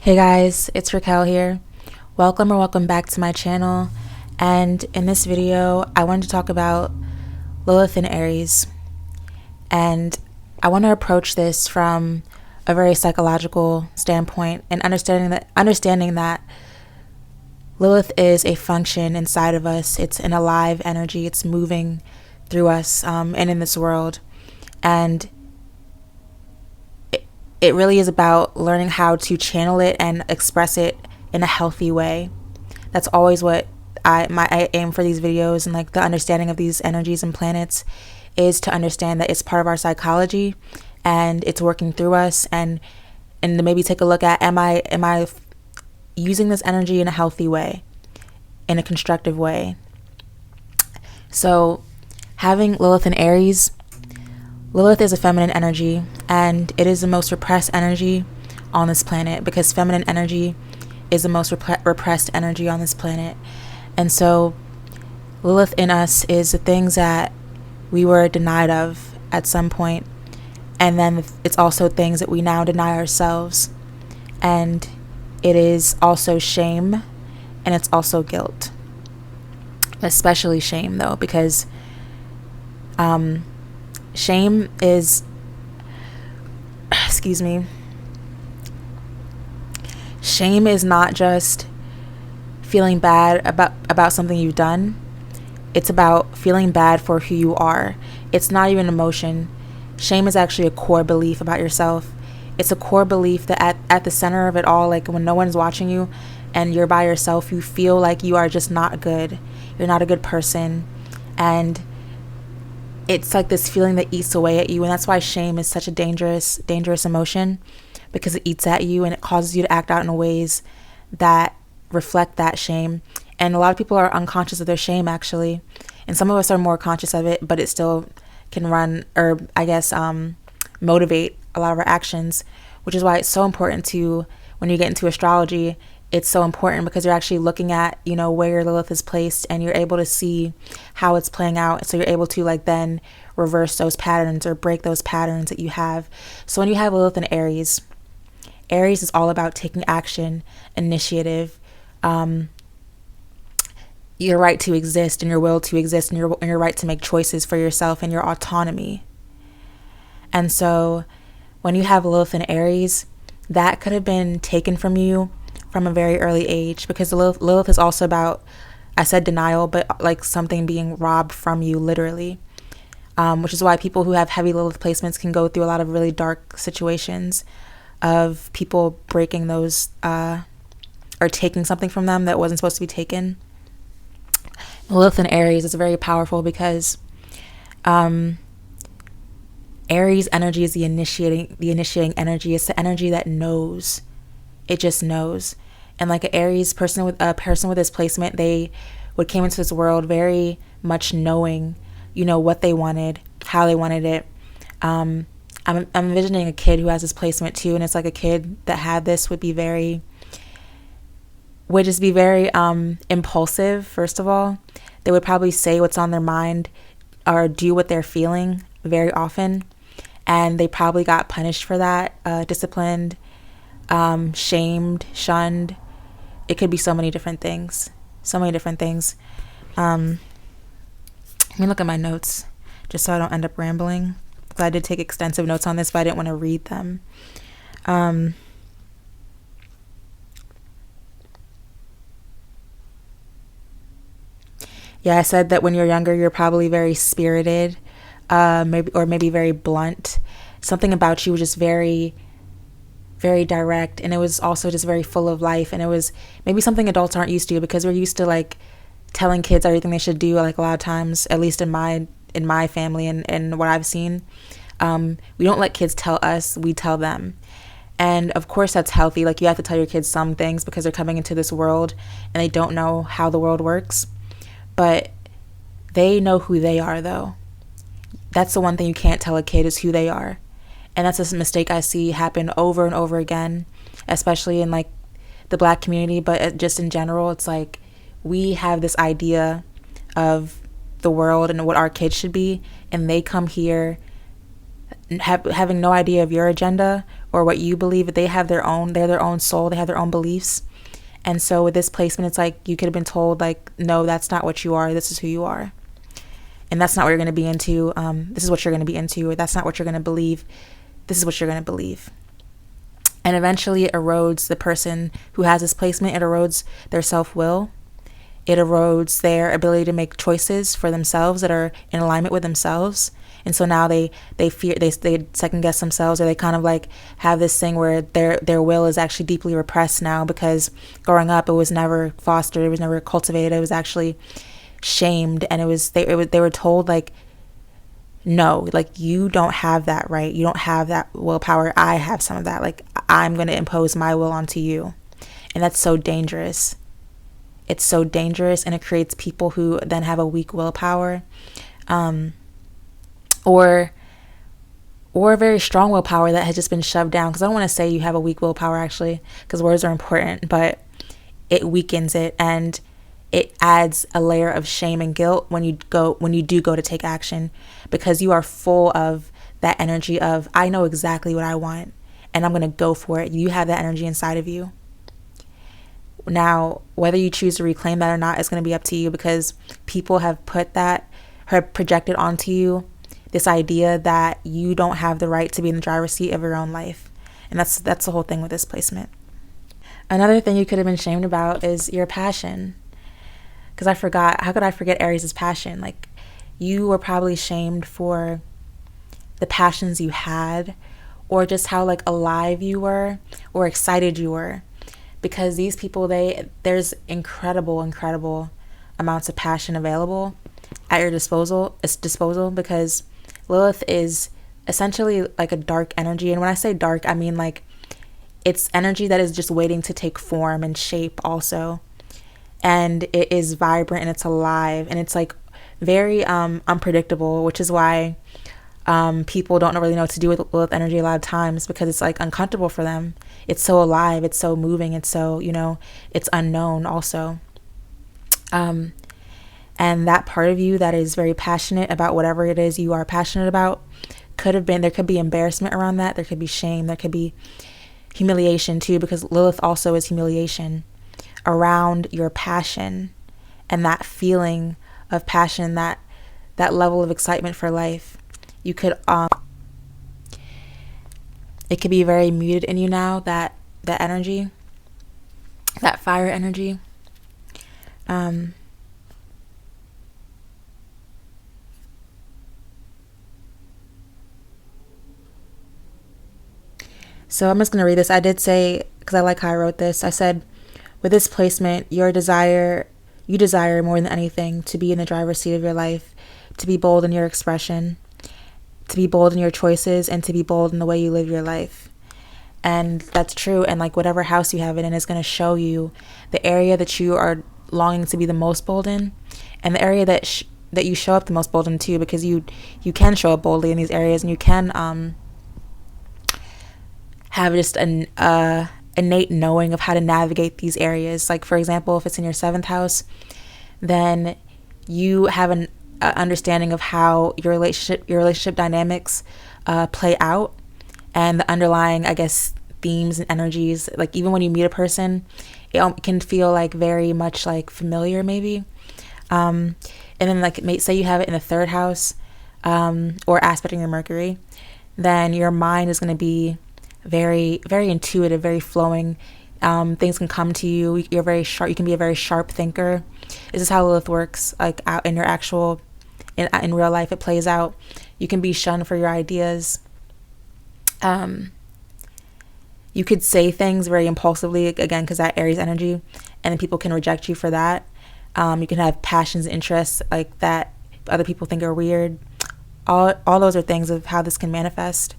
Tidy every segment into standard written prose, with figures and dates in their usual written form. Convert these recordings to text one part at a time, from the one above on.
Hey guys, it's Raquel here. Welcome back to my channel. And in this video, I wanted to talk about Lilith and Aries. And I want to approach this from a very psychological standpoint and understanding that Lilith is a function inside of us. It's an alive energy. It's moving through us and in this world. And it really is about learning how to channel it and express it in a healthy way. That's always what I aim for these videos, and like the understanding of these energies and planets is to understand that it's part of our psychology and it's working through us, and to maybe take a look at am I using this energy in a healthy way, in a constructive way. So having Lilith and Aries, Lilith is a feminine energy, and it is the most repressed energy on this planet, because feminine energy is the most repressed energy on this planet. And so Lilith in us is the things that we were denied of at some point, and then it's also things that we now deny ourselves. And it is also shame, and it's also guilt, especially shame though, because shame is, shame is not just feeling bad about something you've done. It's about feeling bad for who you are. It's not even emotion. Shame is actually a core belief about yourself. It's a core belief that at the center of it all, like when no one's watching you and you're by yourself, you feel like you are just not good. You're not a good person. And it's like this feeling that eats away at you. And that's why shame is such a dangerous emotion, because it eats at you and it causes you to act out in ways that reflect that shame. And a lot of people are unconscious of their shame, actually. And some of us are more conscious of it, but it still can run, or I guess, motivate a lot of our actions, which is why it's so important to, when you get into astrology, it's so important because you're actually looking at, where your Lilith is placed, and you're able to see how it's playing out. So you're able to then reverse those patterns or break those patterns that you have. So when you have Lilith and Aries is all about taking action, initiative, your right to exist and your will to exist, and your right to make choices for yourself and your autonomy. And so when you have Lilith and Aries, that could have been taken from you from a very early age, because Lilith is also about, I said denial, but like something being robbed from you, literally, which is why people who have heavy Lilith placements can go through a lot of really dark situations of people breaking those or taking something from them that wasn't supposed to be taken. Lilith and Aries is very powerful because Aries energy is the initiating energy. It's the energy that knows. It just knows. And like an Aries person with this placement, they came into this world very much knowing, what they wanted, how they wanted it. I'm envisioning a kid who has this placement too, and it's like a kid that had this would just be very impulsive. First of all, they would probably say what's on their mind or do what they're feeling very often, and they probably got punished for that, disciplined, shamed, shunned. It could be so many different things. Let me look at my notes just so I don't end up rambling, because I did take extensive notes on this, but I didn't want to read them. Yeah, I said that when you're younger, you're probably very spirited, maybe very blunt. Something about you was just very, very direct, and it was also just very full of life. And it was maybe something adults aren't used to, because we're used to like telling kids everything they should do. Like a lot of times, at least in my family and what I've seen, we don't let kids tell us, we tell them. And of course that's healthy. Like you have to tell your kids some things because they're coming into this world and they don't know how the world works, but they know who they are though. That's the one thing you can't tell a kid, is who they are. And that's a mistake I see happen over and over again, especially in like the Black community, but just in general. It's like we have this idea of the world and what our kids should be, and they come here having no idea of your agenda or what you believe. They have their own, they're their own soul, they have their own beliefs. And so with this placement, it's like you could have been told, like, no, that's not what you are, this is who you are. And that's not what you're going to be into. This is what you're going to be into. Or that's not what you're going to believe. This is what you're going to believe. And eventually it erodes the person who has this placement. It erodes their self-will. It erodes their ability to make choices for themselves that are in alignment with themselves. And so now they fear, they second guess themselves, or they kind of like have this thing where their will is actually deeply repressed now, because growing up it was never fostered, it was never cultivated, it was actually shamed, and they were told, like, no, like, you don't have that right, you don't have that willpower, I have some of that, like, I'm going to impose my will onto you. And that's so dangerous. It's so dangerous, and it creates people who then have a weak willpower, or a very strong willpower that has just been shoved down. Because I don't want to say you have a weak willpower, actually, because words are important, but it weakens it, and it adds a layer of shame and guilt when you do go to take action, because you are full of that energy of, I know exactly what I want and I'm going to go for it. You have that energy inside of you. Now, whether you choose to reclaim that or not is going to be up to you, because people have projected onto you this idea that you don't have the right to be in the driver's seat of your own life. And that's the whole thing with this placement. Another thing you could have been shamed about is your passion. Because how could I forget Aries' passion? Like, you were probably shamed for the passions you had, or just how, like, alive you were or excited you were. Because these people, there's incredible amounts of passion available at your disposal, because Lilith is essentially like a dark energy. And when I say dark, I mean, like, it's energy that is just waiting to take form and shape also. And it is vibrant, and it's alive, and it's like very unpredictable, which is why people don't really know what to do with Lilith energy a lot of times, because it's like uncomfortable for them. It's so alive, it's so moving, it's so, it's unknown also. And that part of you that is very passionate about whatever it is you are passionate about there could be embarrassment around that. There could be shame. There could be humiliation too, because Lilith also is humiliation around your passion and that feeling of passion, that level of excitement for life. You could, it could be very muted in you now, that energy, that fire energy. So I'm just going to read this. I did say, because I like how I wrote this, I said, with this placement, you desire more than anything to be in the driver's seat of your life, to be bold in your expression, to be bold in your choices, and to be bold in the way you live your life. And that's true. And like, whatever house you have it in is going to show you the area that you are longing to be the most bold in, and the area that you show up the most bold in too, because you can show up boldly in these areas, and you can have just an innate knowing of how to navigate these areas. Like, for example, if it's in your 7th house, then you have an understanding of how your relationship dynamics play out, and the underlying, I guess, themes and energies. Like, even when you meet a person, it can feel like very much like familiar, maybe. And then, like, say you have it in the 3rd house, or aspecting your Mercury, then your mind is going to be very, very intuitive, very flowing. Things can come to you. You're very sharp. You can be a very sharp thinker. This is how Lilith works. Like, out in your actual, in real life, it plays out. You can be shunned for your ideas. You could say things very impulsively, again, because that Aries energy, and then people can reject you for that. You can have passions and interests like that other people think are weird. All those are things of how this can manifest.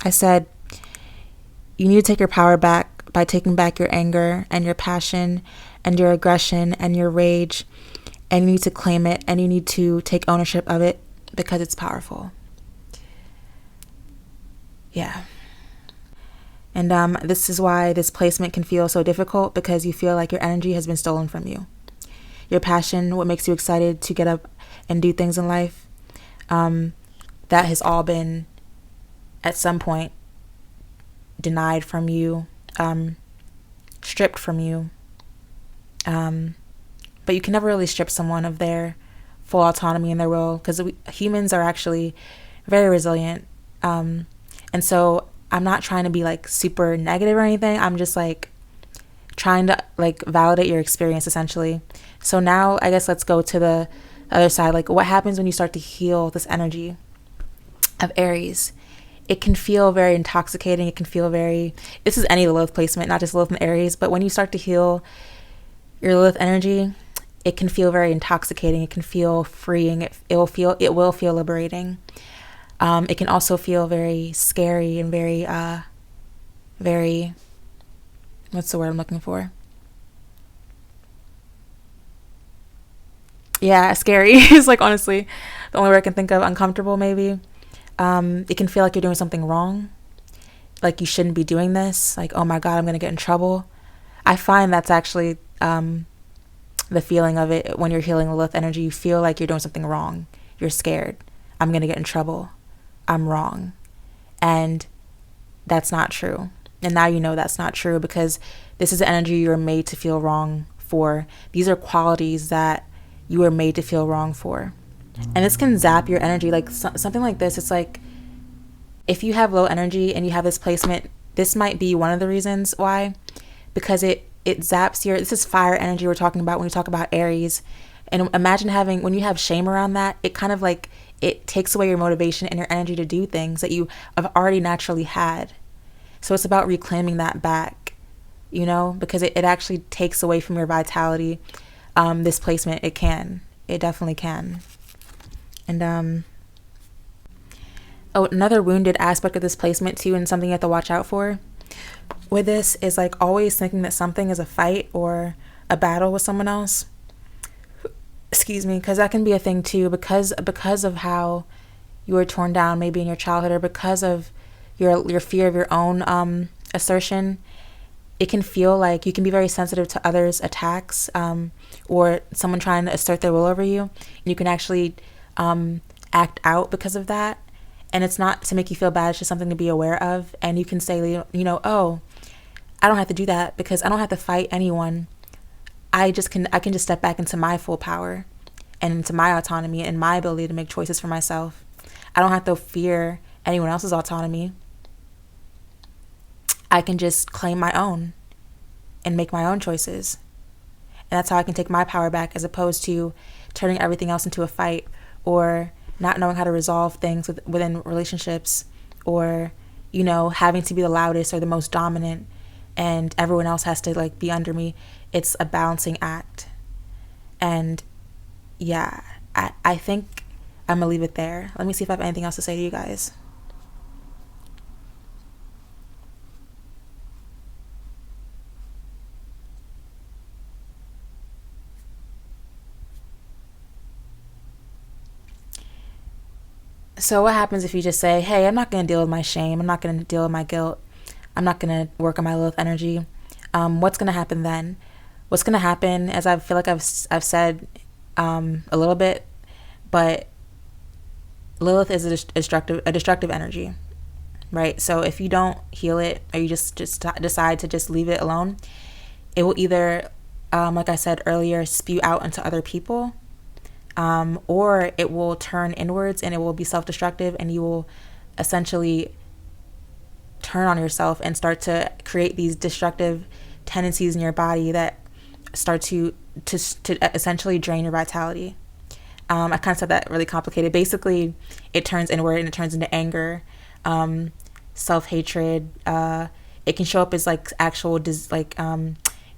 I said, you need to take your power back by taking back your anger and your passion and your aggression and your rage, and you need to claim it, and you need to take ownership of it, because it's powerful. Yeah. And this is why this placement can feel so difficult, because you feel like your energy has been stolen from you. Your passion, what makes you excited to get up and do things in life, that has all been at some point denied from you, stripped from you. But you can never really strip someone of their full autonomy and their will, because humans are actually very resilient. And so I'm not trying to be like super negative or anything. I'm just like trying to like validate your experience, essentially. So now I guess let's go to the other side. Like, what happens when you start to heal this energy of Aries? It can feel very intoxicating. It can feel very, this is any Lilith placement, not just Lilith and Aries, but when you start to heal your Lilith energy, it can feel very intoxicating. It can feel freeing. It will feel liberating. It can also feel very scary and very, what's the word I'm looking for? Yeah, scary is like honestly the only word I can think of. Uncomfortable, maybe. It can feel like you're doing something wrong, like you shouldn't be doing this. Like, oh my God, I'm gonna get in trouble. I find that's actually the feeling of it when you're healing Lilith energy. You feel like you're doing something wrong. You're scared. I'm gonna get in trouble. I'm wrong. And that's not true. And now you know that's not true, because this is the energy you were made to feel wrong for. These are qualities that you were made to feel wrong for. And this can zap your energy. Like something like this, it's like if you have low energy and you have this placement, this might be one of the reasons why, because it zaps this is fire energy we're talking about when we talk about Aries. And imagine when you have shame around that, it kind of like, it takes away your motivation and your energy to do things that you have already naturally had. So it's about reclaiming that back, because it actually takes away from your vitality. This placement, it definitely can. And another wounded aspect of this placement too, and something you have to watch out for with this, is like always thinking that something is a fight or a battle with someone else. Excuse me, because that can be a thing too, because of how you were torn down maybe in your childhood, or because of your fear of your own assertion. It can feel like you can be very sensitive to others' attacks, or someone trying to assert their will over you, and you can actually act out because of that. And it's not to make you feel bad, it's just something to be aware of. And you can say, oh, I don't have to do that, because I don't have to fight anyone. I can just step back into my full power and into my autonomy and my ability to make choices for myself. I don't have to fear anyone else's autonomy. I can just claim my own and make my own choices. And that's how I can take my power back, as opposed to turning everything else into a fight, or not knowing how to resolve things within relationships, or, having to be the loudest or the most dominant and everyone else has to like be under me. It's a balancing act. And yeah, I think I'm gonna leave it there. Let me see if I have anything else to say to you guys. So what happens if you just say, hey, I'm not going to deal with my shame. I'm not going to deal with my guilt. I'm not going to work on my Lilith energy. What's going to happen then? What's going to happen, as I feel like I've said a little bit, but Lilith is a destructive energy, right? So if you don't heal it, or you just decide to just leave it alone, it will either, like I said earlier, spew out into other people, or it will turn inwards and it will be self-destructive, and you will essentially turn on yourself and start to create these destructive tendencies in your body that start to essentially drain your vitality. I kind of said that really complicated. Basically, it turns inward and it turns into anger, self-hatred. It can show up as like actual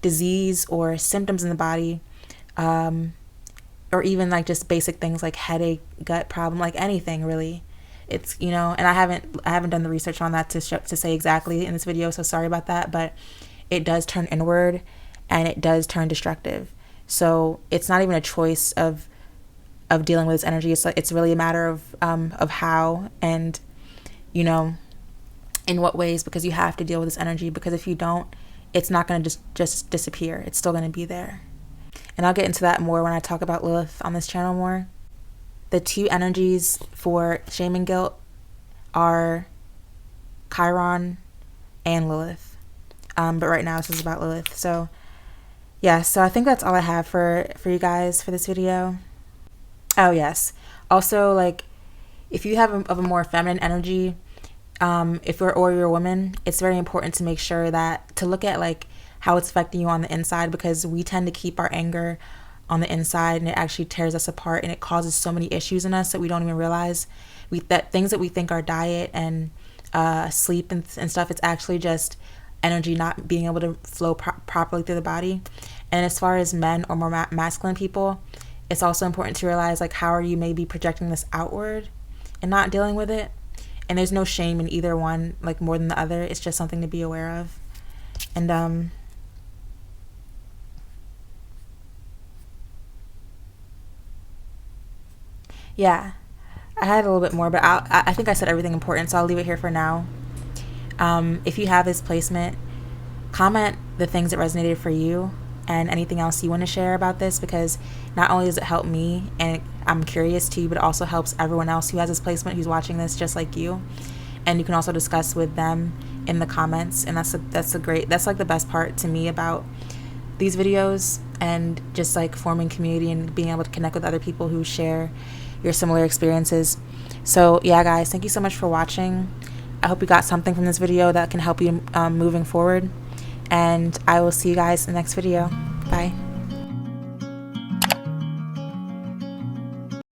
disease or symptoms in the body, or even like just basic things like headache, gut problem, like anything really. It's, and I haven't done the research on that to say exactly in this video, so sorry about that, but it does turn inward and it does turn destructive. So it's not even a choice of dealing with this energy. It's really a matter of how, and in what ways, because you have to deal with this energy, because if you don't, it's not going to just disappear. It's still going to be there. And I'll get into that more when I talk about Lilith on this channel more. The two energies for shame and guilt are Chiron and Lilith. But right now this is about Lilith. So yeah, so I think that's all I have for you guys for this video. Oh yes. Also, like, if you have a more feminine energy, if you're a woman, it's very important to make sure that to look at like how it's affecting you on the inside, because we tend to keep our anger on the inside, and it actually tears us apart, and it causes so many issues in us that we don't even realize. That things that we think are diet and sleep and stuff, it's actually just energy not being able to flow properly through the body. And as far as men or more masculine people, it's also important to realize, like, how are you maybe projecting this outward and not dealing with it. And there's no shame in either one, like, more than the other. It's just something to be aware of. And yeah, I had a little bit more, but I think I said everything important, so I'll leave it here for now. If you have this placement, comment the things that resonated for you and anything else you want to share about this, because not only does it help me, and I'm curious too, but it also helps everyone else who has this placement, who's watching this just like you. And you can also discuss with them in the comments, and that's like the best part to me about these videos, and just like forming community and being able to connect with other people who share your similar experiences. So yeah, guys, thank you so much for watching. I hope you got something from this video that can help you moving forward, and I will see you guys in the next video. Bye.